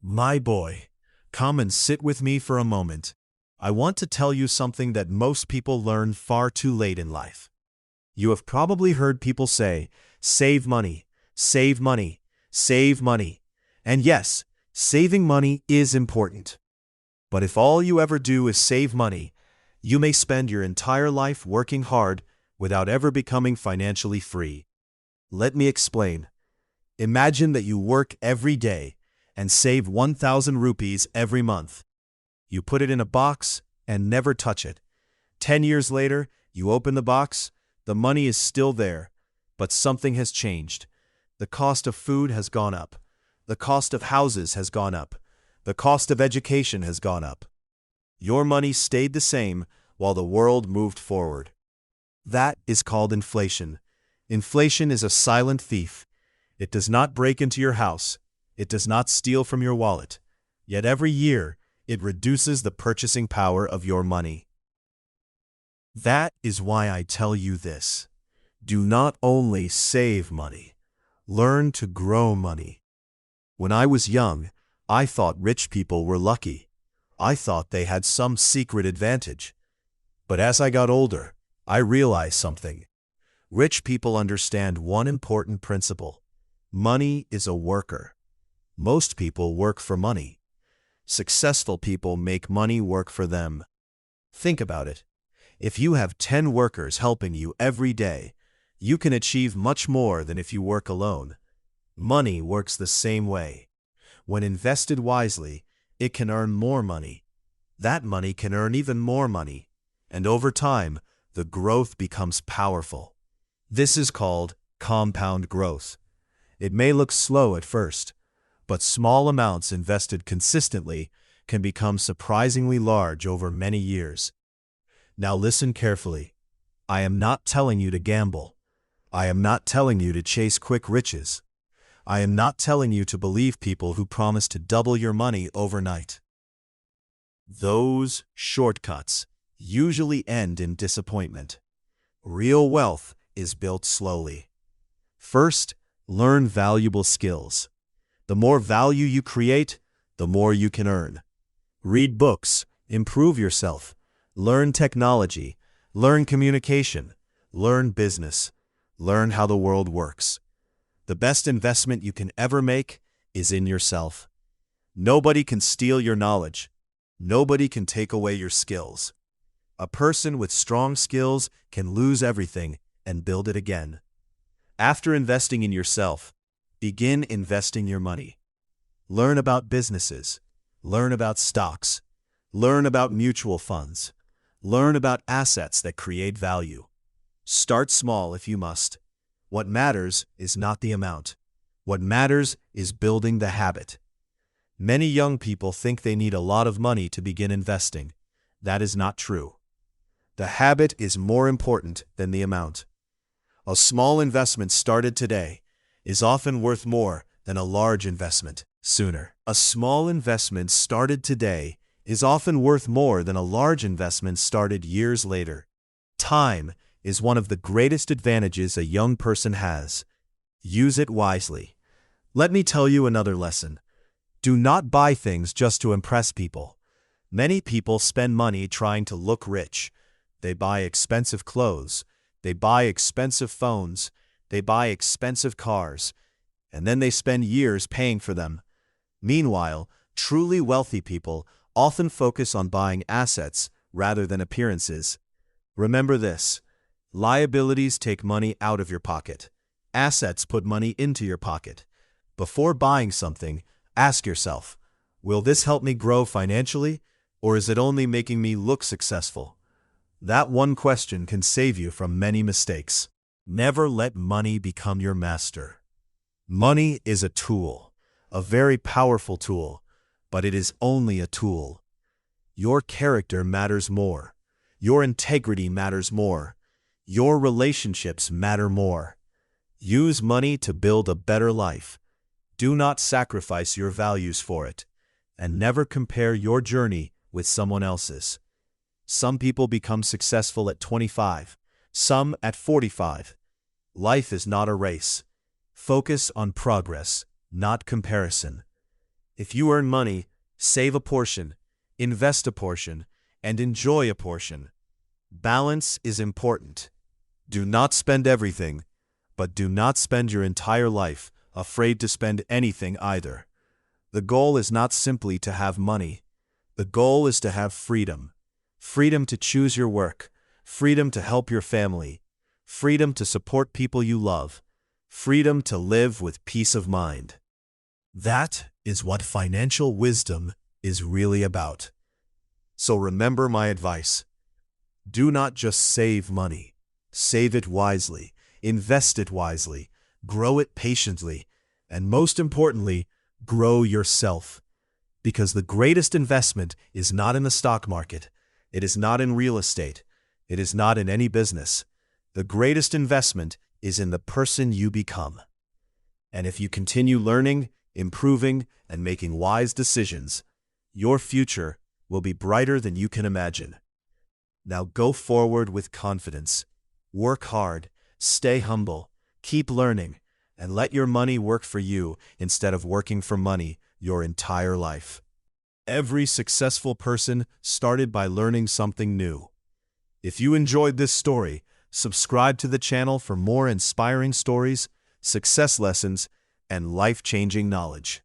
My boy, come and sit with me for a moment. I want to tell you something that most people learn far too late in life. You have probably heard people say, save money, save money, save money. And yes, saving money is important. But if all you ever do is save money, you may spend your entire life working hard without ever becoming financially free. Let me explain. Imagine that you work every day and save 1,000 rupees every month. You put it in a box and never touch it. 10 years later, you open the box, the money is still there, but something has changed. The cost of food has gone up. The cost of houses has gone up. The cost of education has gone up. Your money stayed the same while the world moved forward. That is called inflation. Inflation is a silent thief. It does not break into your house. It does not steal from your wallet. Yet every year, it reduces the purchasing power of your money. That is why I tell you this. Do not only save money. Learn to grow money. When I was young, I thought rich people were lucky. I thought they had some secret advantage. But as I got older, I realized something. Rich people understand one important principle. Money is a worker. Most people work for money. Successful people make money work for them. Think about it. If you have 10 workers helping you every day, you can achieve much more than if you work alone. Money works the same way. When invested wisely, it can earn more money. That money can earn even more money. And over time, the growth becomes powerful. This is called compound growth. It may look slow at first, but small amounts invested consistently can become surprisingly large over many years. Now listen carefully. I am not telling you to gamble. I am not telling you to chase quick riches. I am not telling you to believe people who promise to double your money overnight. Those shortcuts usually end in disappointment. Real wealth is built slowly. First, learn valuable skills. The more value you create, the more you can earn. Read books, improve yourself, learn technology, learn communication, learn business, learn how the world works. The best investment you can ever make is in yourself. Nobody can steal your knowledge. Nobody can take away your skills. A person with strong skills can lose everything and build it again. After investing in yourself, begin investing your money. Learn about businesses. Learn about stocks. Learn about mutual funds. Learn about assets that create value. Start small if you must. What matters is not the amount. What matters is building the habit. Many young people think they need a lot of money to begin investing. That is not true. The habit is more important than the amount. A small investment started today is often worth more than a large investment sooner. A small investment started today is often worth more than a large investment started years later. Time is one of the greatest advantages a young person has. Use it wisely. Let me tell you another lesson. Do not buy things just to impress people. Many people spend money trying to look rich. They buy expensive clothes. They buy expensive phones. They buy expensive cars. And then they spend years paying for them. Meanwhile, truly wealthy people often focus on buying assets rather than appearances. Remember this. Liabilities take money out of your pocket. Assets put money into your pocket. Before buying something, ask yourself, will this help me grow financially, or is it only making me look successful? That one question can save you from many mistakes. Never let money become your master. Money is a tool, a very powerful tool, but it is only a tool. Your character matters more. Your integrity matters more. Your relationships matter more. Use money to build a better life. Do not sacrifice your values for it, and never compare your journey with someone else's. Some people become successful at 25, some at 45. Life is not a race. Focus on progress, not comparison. If you earn money, save a portion, invest a portion, and enjoy a portion. Balance is important. Do not spend everything, but do not spend your entire life afraid to spend anything either. The goal is not simply to have money. The goal is to have freedom. Freedom to choose your work, freedom to help your family, freedom to support people you love, freedom to live with peace of mind. That is what financial wisdom is really about. So remember my advice. Do not just save money. Save it wisely, invest it wisely, grow it patiently, and most importantly, grow yourself. Because the greatest investment is not in the stock market, it is not in real estate, it is not in any business. The greatest investment is in the person you become. And if you continue learning, improving, and making wise decisions, your future will be brighter than you can imagine. Now go forward with confidence. Work hard, stay humble, keep learning, and let your money work for you instead of working for money your entire life. Every successful person started by learning something new. If you enjoyed this story, subscribe to the channel for more inspiring stories, success lessons, and life-changing knowledge.